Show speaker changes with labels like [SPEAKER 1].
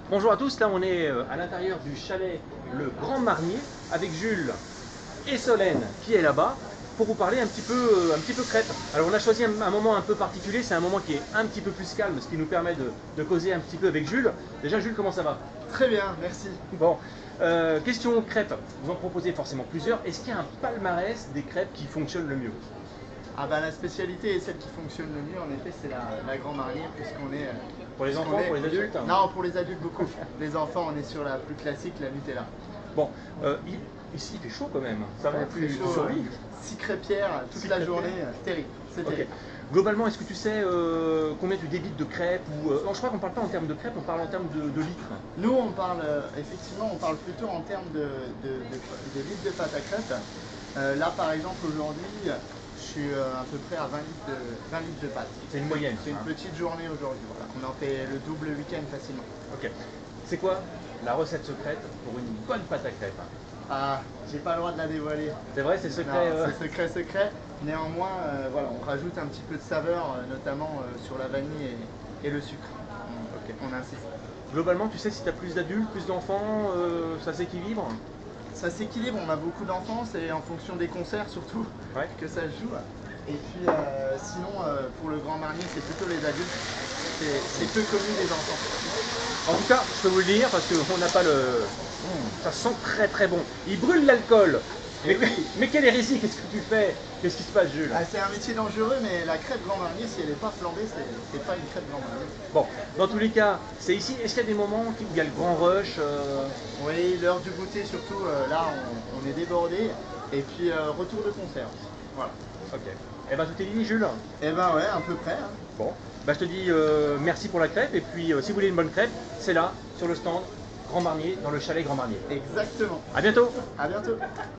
[SPEAKER 1] Bonjour à tous, là on est à l'intérieur du chalet Le Grand Marnier avec Jules et Solène qui est là-bas pour vous parler un petit peu crêpes. Alors on a choisi un moment un peu particulier, c'est un moment qui est un petit peu plus calme, ce qui nous permet de causer un petit peu avec Jules. Déjà Jules, comment ça va?
[SPEAKER 2] Très bien, merci.
[SPEAKER 1] Bon, question crêpes, vous en proposez forcément plusieurs. Est-ce qu'il y a un palmarès des crêpes qui fonctionnent le mieux?
[SPEAKER 2] Ah bah la spécialité et celle qui fonctionne le mieux en effet c'est la Grand Marnier puisqu'on est...
[SPEAKER 1] Pour les enfants, pour les adultes?
[SPEAKER 2] Non, pour les adultes beaucoup. Les enfants on est sur la plus classique, la Nutella.
[SPEAKER 1] Bon, ici il fait chaud quand même, ça va,
[SPEAKER 2] Très chaud,
[SPEAKER 1] survie.
[SPEAKER 2] 6 crêpières toute la journée, terrible. C'est
[SPEAKER 1] Ok.
[SPEAKER 2] terrible.
[SPEAKER 1] Globalement, est-ce que tu sais combien tu débites de crêpes ou, non, je crois qu'on ne parle pas en termes de crêpes, on parle en termes de litres.
[SPEAKER 2] Nous on parle, effectivement on parle plutôt en termes de litres de pâte à crêpes. Là par exemple aujourd'hui, je suis à peu près à 20 litres de pâte.
[SPEAKER 1] C'est une moyenne.
[SPEAKER 2] C'est une petite journée aujourd'hui, voilà. On en fait le double le week-end facilement.
[SPEAKER 1] Ok. C'est quoi la recette secrète pour une bonne pâte à crêpes?
[SPEAKER 2] Ah, j'ai pas le droit de la dévoiler.
[SPEAKER 1] C'est vrai, c'est secret.
[SPEAKER 2] Non, c'est secret. Néanmoins, voilà, on rajoute un petit peu de saveur, notamment sur la vanille et le sucre.
[SPEAKER 1] Ok.
[SPEAKER 2] On insiste.
[SPEAKER 1] Globalement, tu sais si tu as plus d'adultes, plus d'enfants, ça s'équilibre?
[SPEAKER 2] Ça s'équilibre, on a beaucoup d'enfants, c'est en fonction des concerts surtout que ça se joue. Et puis sinon, pour le Grand Marnier, c'est plutôt les adultes. C'est peu connu les enfants.
[SPEAKER 1] En tout cas, je peux vous le dire parce qu'on n'a pas le... Ça sent très très bon. Il brûle l'alcool. Mais quelle hérésie, qu'est-ce que tu fais? Qu'est-ce qui se passe, Jules?
[SPEAKER 2] Ah, c'est un métier dangereux, mais la crêpe Grand Marnier, si elle n'est pas flambée, c'est pas une crêpe Grand Marnier.
[SPEAKER 1] Bon, dans tous les cas, c'est ici. Est-ce qu'il y a des moments où il y a le grand rush
[SPEAKER 2] Oui, l'heure du goûter surtout, là on est débordé. Et puis retour de concert. Voilà.
[SPEAKER 1] Ok. Eh ben tout est dit, Jules.
[SPEAKER 2] Eh ben ouais, à peu près. Hein.
[SPEAKER 1] Bon, bah, je te dis merci pour la crêpe. Et puis si vous voulez une bonne crêpe, c'est là, sur le stand Grand Marnier, dans le chalet Grand Marnier.
[SPEAKER 2] Exactement.
[SPEAKER 1] À bientôt.
[SPEAKER 2] À bientôt.